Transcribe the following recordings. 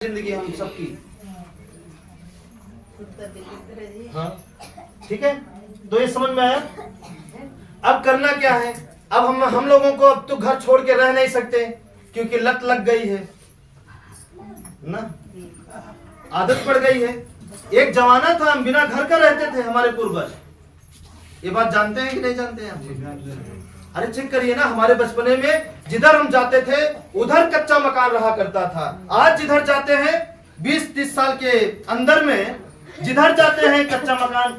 जिंदगी हम सबकी। हाँ ठीक है, तो ये समझ में आया। अब करना क्या है, अब हम लोगों को अब तो घर छोड़ के रह नहीं सकते क्योंकि लत लग गई है ना, आदत पड़ गई है। एक जमाना था हम बिना घर का रहते थे, हमारे पूर्वज। ये बात जानते हैं कि नहीं जानते हैं आप? अरे चेक करिए ना, हमारे बचपने में जिधर हम जाते थे उधर कच्चा मकान रहा करता था। आज जिधर जाते हैं 20-30 साल के अंदर में जिधर जाते हैं कच्चा मकान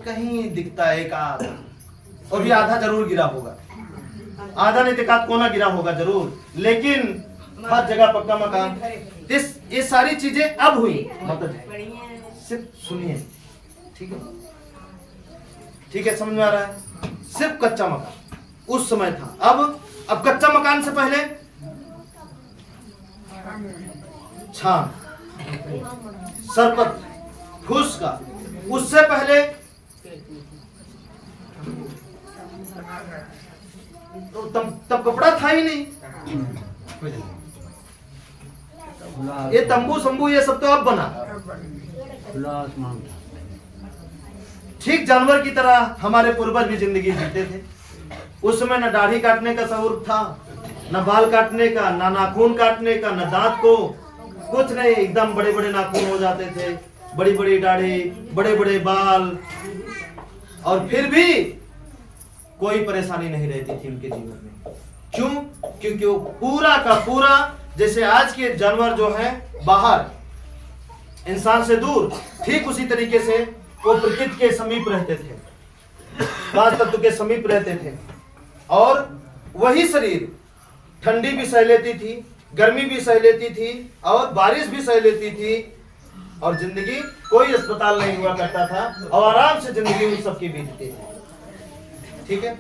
कहीं दिखता है एक आधा, और भी आधा जरूर गिरा होगा, आधा नहीं दिखा कोना गिरा होगा जरूर, लेकिन हर जगह पक्का मकान। ये सारी चीजें अब हुई, मतलब सिर्फ सुनिए, ठीक है, ठीक है, समझ में आ रहा है। सिर्फ कच्चा मकान उस समय था। अब कच्चा मकान से पहले छान, सरपत, फूस का, उससे पहले तो तब कपड़ा था ही नहीं। ये तंबू संबू ये सब तो अब बना। ठीक जानवर की तरह हमारे पूर्वज भी जिंदगी जीते थे। उस समय न दाढ़ी काटने का शऊर था, न बाल काटने का, न नाखून काटने का, न दांत को, कुछ नहीं। एकदम बड़े बड़े नाखून हो जाते थे, बड़ी बड़ी दाढ़ी, बड़े बड़े बाल, और फिर भी कोई परेशानी नहीं रहती थी उनके जीवन में। क्यों? क्योंकि वो पूरा का पूरा, जैसे आज के जानवर जो है बाहर इंसान से दूर, ठीक उसी तरीके से वो प्रकृति के समीप रहते थे, पांच तत्व के समीप रहते थे। और वही शरीर ठंडी भी सह लेती थी, गर्मी भी सह लेती थी, और बारिश भी सह लेती थी, और जिंदगी कोई अस्पताल नहीं हुआ करता था, और आराम से जिंदगी उन सबकी बीतती थी। ठीक है,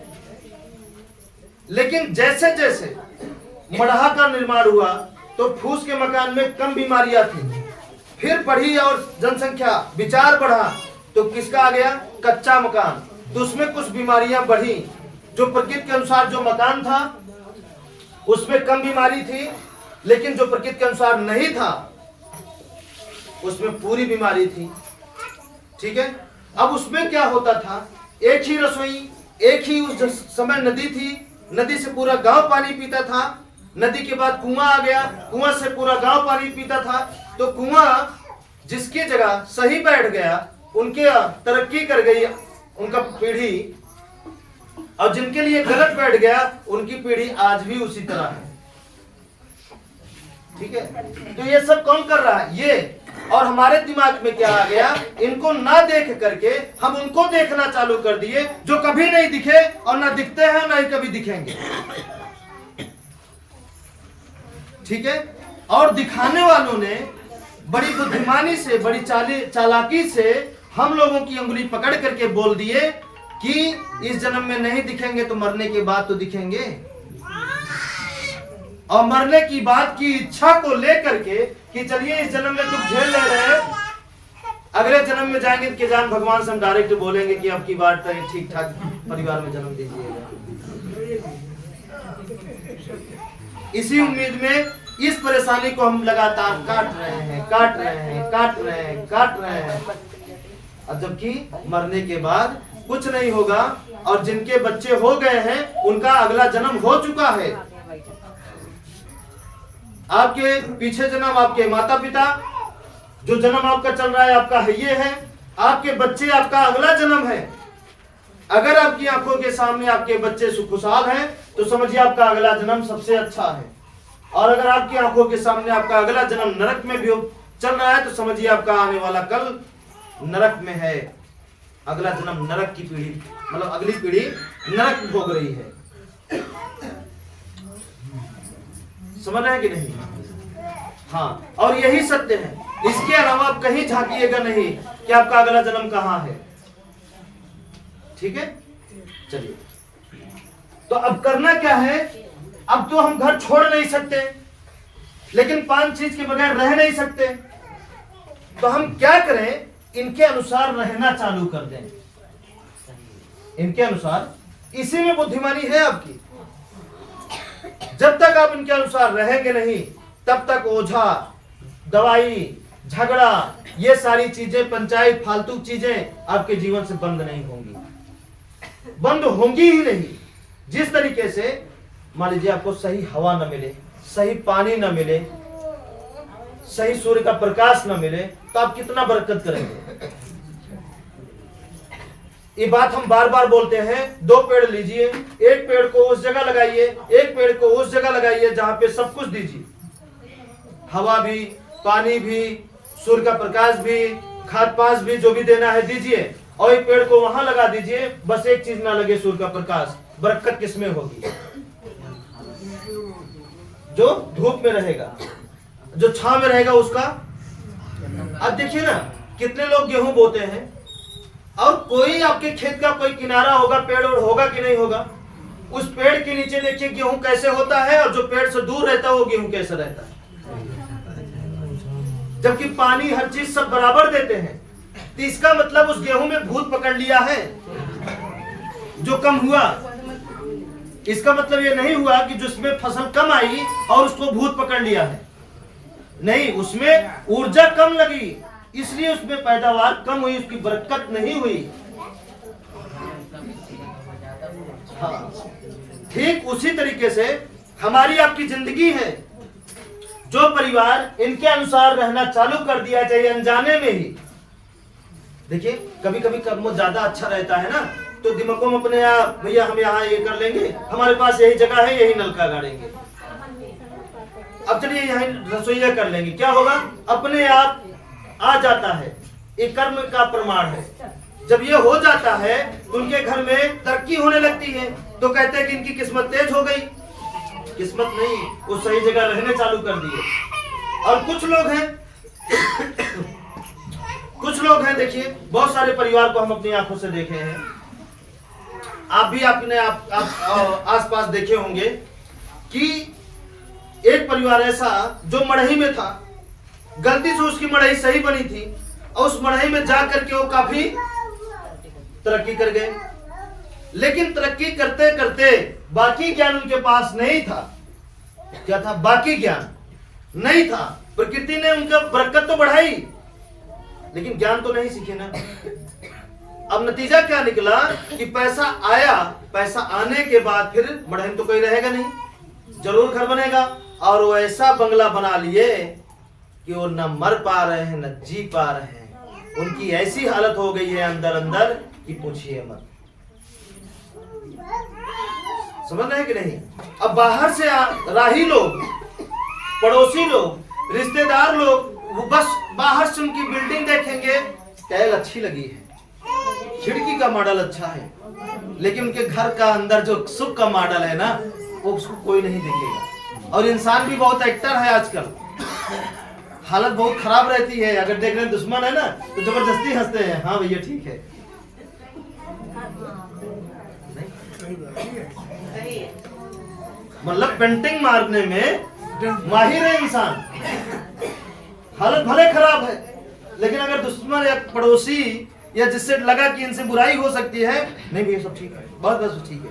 लेकिन जैसे जैसे मड़हा का निर्माण हुआ तो फूस के मकान में कम बीमारियां थी, फिर बढ़ी और जनसंख्या विचार बढ़ा तो किसका आ गया? कच्चा मकान। तो उसमें कुछ बीमारियां बढ़ी। जो प्रकृति के अनुसार जो मकान था उसमें कम बीमारी थी, लेकिन जो प्रकृति के अनुसार नहीं था उसमें पूरी बीमारी थी। ठीक है, अब उसमें क्या होता था? एक ही रसोई, एक ही उस समय नदी थी, नदी से पूरा गांव पानी पीता था, नदी के बाद कुआं आ गया, कुआं से पूरा गांव पानी पीता था। तो कुआं जिसकी जगह सही बैठ गया, उनके तरक्की कर गई उनका पीढ़ी, और जिनके लिए गलत बैठ गया उनकी पीढ़ी आज भी उसी तरह है। ठीक है, तो ये सब कौन कर रहा है? ये। और हमारे दिमाग में क्या आ गया? इनको ना देख करके हम उनको देखना चालू कर दिए जो कभी नहीं दिखे और ना दिखते हैं ना ही कभी दिखेंगे। ठीक है, और दिखाने वालों ने बड़ी बुद्धिमानी से, बड़ी चालाकी से हम लोगों की अंगुली पकड़ करके बोल दिए कि इस जन्म में नहीं दिखेंगे तो मरने के बाद तो दिखेंगे, और मरने की बात की इच्छा को लेकर के कि चलिए इस जन्म में तुम झेल ले रहे हैं, अगले जन्म में जाएंगे कि जान भगवान से हम डायरेक्ट बोलेंगे कि अब की बात ठीक ठाक परिवार में जन्म दीजिएगा। इसी उम्मीद में इस परेशानी को हम लगातार काट रहे हैं, काट रहे हैं, काट रहे हैं, काट रहे हैं, और जबकि मरने के बाद कुछ नहीं होगा। और जिनके बच्चे हो गए हैं उनका अगला जन्म हो चुका है। आपके पीछे जन्म आपके माता पिता, जो जन्म आपका चल रहा है आपका है, ये है आपके बच्चे, आपका अगला जन्म है। अगर आपकी आंखों के सामने आपके बच्चे सुखुशाल हैं तो समझिए आपका अगला जन्म सबसे अच्छा है, और अगर आपकी आंखों के सामने आपका अगला जन्म नरक में भी चल रहा है तो समझिए आपका आने वाला कल नरक में है। अगला जन्म नरक की पीढ़ी, मतलब अगली पीढ़ी नरक भोग रही है। समझ रहे हैं कि नहीं? हाँ, और यही सत्य है, इसके अलावा आप कहीं झांकिएगा नहीं कि आपका अगला जन्म कहां है। ठीक है, चलिए, तो अब करना क्या है? अब तो हम घर छोड़ नहीं सकते, लेकिन 5 चीज के बगैर रह नहीं सकते। तो हम क्या करें? इनके अनुसार रहना चालू कर दें, इनके अनुसार। इसी में बुद्धिमानी है आपकी। जब तक आप इनके अनुसार रहेंगे नहीं तब तक ओझा दवाई, झगड़ा, ये सारी चीजें, पंचायत, फालतू चीजें आपके जीवन से बंद नहीं होंगी, बंद होंगी ही नहीं। जिस तरीके से मान लीजिए आपको सही हवा न मिले, सही पानी न मिले, सही सूर्य का प्रकाश न मिले, तो आप कितना बरकत करेंगे। ये बात हम बार बार बोलते हैं, 2 पेड़ लीजिए, एक पेड़ को उस जगह लगाइए, एक पेड़ को उस जगह लगाइए जहां पे सब कुछ दीजिए, हवा भी, पानी भी, सूर्य का प्रकाश भी, खाद पास भी, जो भी देना है दीजिए, और एक पेड़ को वहां लगा दीजिए, बस एक चीज ना लगे, सूर्य का प्रकाश। बरकत किसमें होगी? जो धूप में रहेगा, जो छांव में रहेगा उसका। अब देखिए ना, कितने लोग गेहूं बोते हैं, और कोई आपके खेत का कोई किनारा होगा, पेड़ और होगा कि नहीं होगा, उस पेड़ के नीचे देखिए गेहूं कैसे होता है, और जो पेड़ से दूर रहता है वो गेहूं कैसा रहता है। जबकि पानी हर चीज सब बराबर देते हैं, तो इसका मतलब उस गेहूं में भूत पकड़ लिया है जो कम हुआ। इसका मतलब ये नहीं हुआ कि जिसमें फसल कम आई और उसको भूत पकड़ लिया है, नहीं, उसमें ऊर्जा कम लगी, इसलिए उसमें पैदावार कम हुई, उसकी बरकत नहीं हुई। हाँ, ठीक उसी तरीके से हमारी आपकी जिंदगी है। जो परिवार इनके अनुसार रहना चालू कर दिया, चाहे अनजाने में ही, देखिए कभी कभी कर्म ज्यादा अच्छा रहता है ना, तो दिमागों में अपने आप, भैया हम यहाँ ये कर लेंगे, हमारे पास यही जगह है, यही नलका गाड़ेंगे, अब चलिए यहाँ रसोईया कर लेंगे, क्या होगा? अपने आप आ जाता है। एक कर्म का प्रमाण है। जब ये हो जाता है तो उनके घर में तरक्की होने लगती है, तो कहते हैं कि इनकी किस्मत तेज हो गई। किस्मत नहीं, वो सही जगह रहने चालू कर दिए। और कुछ लोग हैं देखिए, बहुत सारे परिवार को हम अपनी आंखों से देखे हैं, आप भी अपने आप आस पास देखे होंगे कि एक परिवार ऐसा जो मड़ई में था, गलती से उसकी मड़ई सही बनी थी, और उस मड़ई में जा करके वो काफी तरक्की कर गए। लेकिन तरक्की करते करते बाकी ज्ञान उनके पास नहीं था। क्या था? बाकी ज्ञान नहीं था। प्रकृति ने उनका बरकत तो बढ़ाई, लेकिन ज्ञान तो नहीं सीखे ना। अब नतीजा क्या निकला कि पैसा आया, पैसा आने के बाद फिर मड़ई तो कोई रहेगा नहीं, जरूर घर बनेगा, और वो ऐसा बंगला बना लिए कि वो न मर पा रहे हैं न जी पा रहे हैं। उनकी ऐसी हालत हो गई है अंदर अंदर कि पूछिए मत। समझ रहे हैं कि नहीं? अब बाहर से राही लोग, पड़ोसी लोग, रिश्तेदार लोग, वो बस बाहर से उनकी बिल्डिंग देखेंगे, टाइल अच्छी लगी है, खिड़की का मॉडल अच्छा है, लेकिन उनके घर का अंदर जो सुख का मॉडल है ना, वो उसको कोई नहीं देखेगा। और इंसान भी बहुत एक्टर है आजकल, हालत बहुत खराब रहती है। अगर देखने दुश्मन है ना तो जबरदस्ती हंसते हैं, हाँ भैया ठीक है। मतलब पेंटिंग मारने में माहिर है इंसान, हालत भले खराब है, लेकिन अगर दुश्मन या पड़ोसी या जिससे लगा कि इनसे बुराई हो सकती है, नहीं भैया सब ठीक है, बस ठीक है,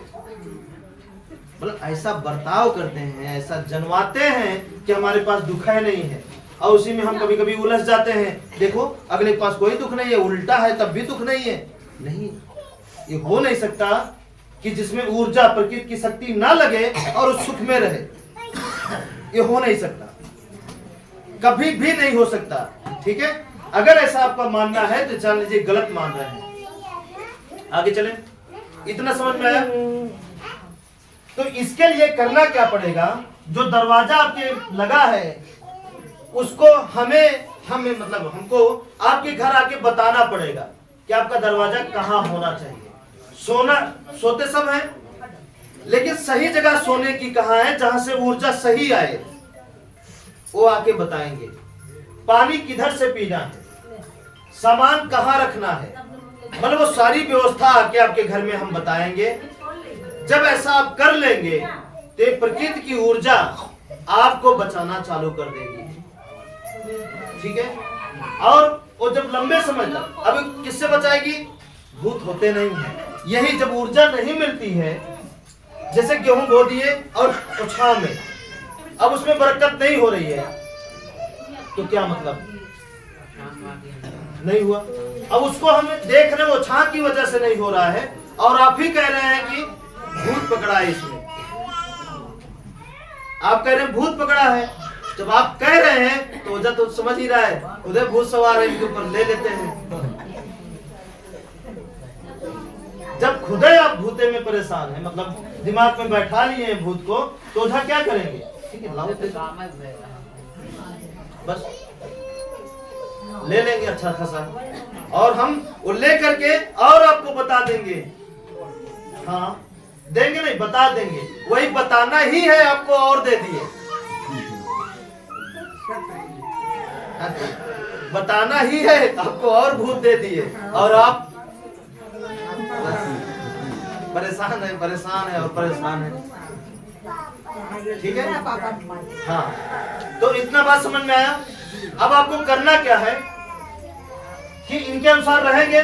मतलब ऐसा बर्ताव करते हैं, ऐसा जनवाते हैं कि हमारे पास दुख है नहीं है, और उसी में हम कभी कभी उलझ जाते हैं। देखो अगले के पास कोई दुख नहीं है, उल्टा है तब भी दुख नहीं है। नहीं, ये हो नहीं सकता कि जिसमें ऊर्जा, प्रकृति की शक्ति ना लगे और उस सुख में रहे, ये हो नहीं सकता, कभी भी नहीं हो सकता। ठीक है, अगर ऐसा आपका मानना है तो जान लीजिए गलत मान रहे हैं। आगे चले, इतना समझ में आया? तो इसके लिए करना क्या पड़ेगा? जो दरवाजा आपके लगा है उसको हमें मतलब हमको आपके घर आके बताना पड़ेगा कि आपका दरवाजा कहाँ होना चाहिए। सोते सब है, लेकिन सही जगह सोने की कहाँ है जहां से ऊर्जा सही आए, वो आके बताएंगे। पानी किधर से पीना है, सामान कहाँ रखना है, मतलब वो सारी व्यवस्था आके आपके घर में हम बताएंगे। जब ऐसा आप कर लेंगे तो प्रकृति की ऊर्जा आपको बचाना चालू कर देगी। ठीक है, और वो जब लंबे समय तक, अभी किससे बचाएगी? भूत होते नहीं है। यही जब ऊर्जा नहीं मिलती है, जैसे गेहूं बो दिए और छांव में, अब उसमें बरकत नहीं हो रही है, तो क्या मतलब नहीं हुआ। अब उसको हम देख रहे हैं वो छां की वजह से नहीं हो रहा है, और आप ही कह रहे हैं कि भूत पकड़ा है इसमें। आप कह रहे हैं भूत पकड़ा है, जब आप कह रहे हैं तो वजह तो समझ ही रहा है, उधर भूत सवार है, इनके ऊपर ले लेते हैं। जब खुद ही आप भूते में परेशान है, मतलब दिमाग में बैठा लिए हैं भूत को, तो ओझा क्या करेंगे? ठीक है, लाओ बस ले लेंगे अच्छा खासा, और हम वो ले करके और आपको बता देंगे। हाँ देंगे नहीं, बता देंगे, वही बताना ही है आपको, और दे दिए। बताना ही है आपको, और भूत दे दिए, और आप परेशान है, परेशान है और परेशान है। ठीक है, हाँ। तो इतना बात समझ में आया। अब आपको करना क्या है कि इनके अनुसार रहेंगे।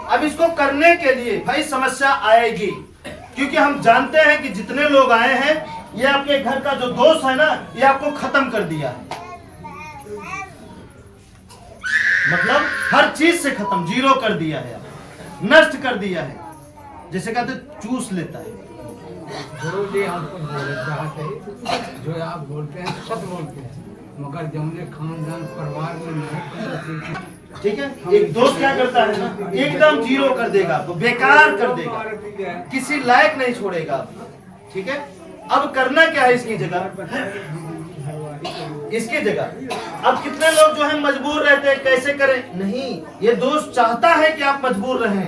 अब इसको करने के लिए भाई समस्या आएगी, क्योंकि हम जानते हैं कि जितने लोग आए हैं, ये आपके घर का जो दोस्त है ना, ये आपको खत्म कर दिया है, मतलब हर चीज से खत्म, जीरो कर दिया है, नष्ट कर दिया है, जैसे कहते चूस लेता है। गुरु जी आपको जो आप बोलते हैं सच बोलते हैं, मगर जमने खानदान परिवार में नहीं। ठीक है, एक दोस्त क्या करता है ना, एकदम जीरो कर देगा, तो बेकार कर देगा, किसी लायक नहीं छोड़ेगा। ठीक है, अब करना क्या है इसकी जगह? इसकी जगह अब कितने लोग जो है मजबूर रहते हैं, कैसे करें? नहीं, ये दोस्त चाहता है कि आप मजबूर रहें,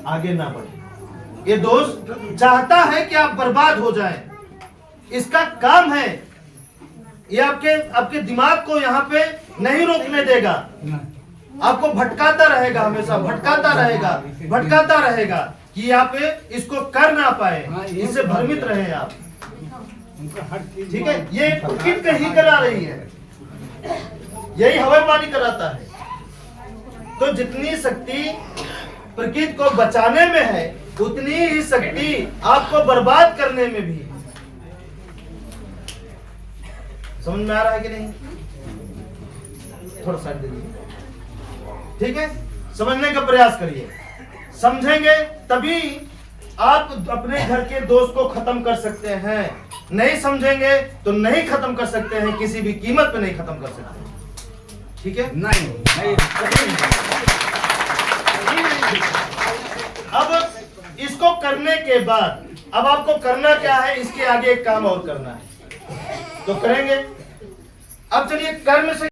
आगे ना बढ़े। ये दोस्त चाहता है कि आप बर्बाद हो जाएं। इसका काम है, ये आपके दिमाग को यहाँ पे नहीं रोकने देगा, आपको भटकाता रहेगा, हमेशा भटकाता रहेगा कि आप इसको कर ना पाए, इससे भ्रमित रहे आप। ठीक है, ये प्रकृति ही करा रही है, यही हवा पानी कराता है। तो जितनी शक्ति प्रकृति को बचाने में है, उतनी ही शक्ति आपको बर्बाद करने में भी है। समझ में आ रहा है कि नहीं? थोड़ा साइड दे दीजिए। ठीक है, समझने का प्रयास करिए, समझेंगे तभी आप अपने घर के दोस्त को खत्म कर सकते हैं। नहीं समझेंगे तो नहीं खत्म कर सकते हैं, किसी भी कीमत पे नहीं खत्म कर सकते। ठीक है, नहीं। अब इसको करने के बाद अब आपको करना क्या है? इसके आगे एक काम और करना है, तो करेंगे। अब चलिए कर्म से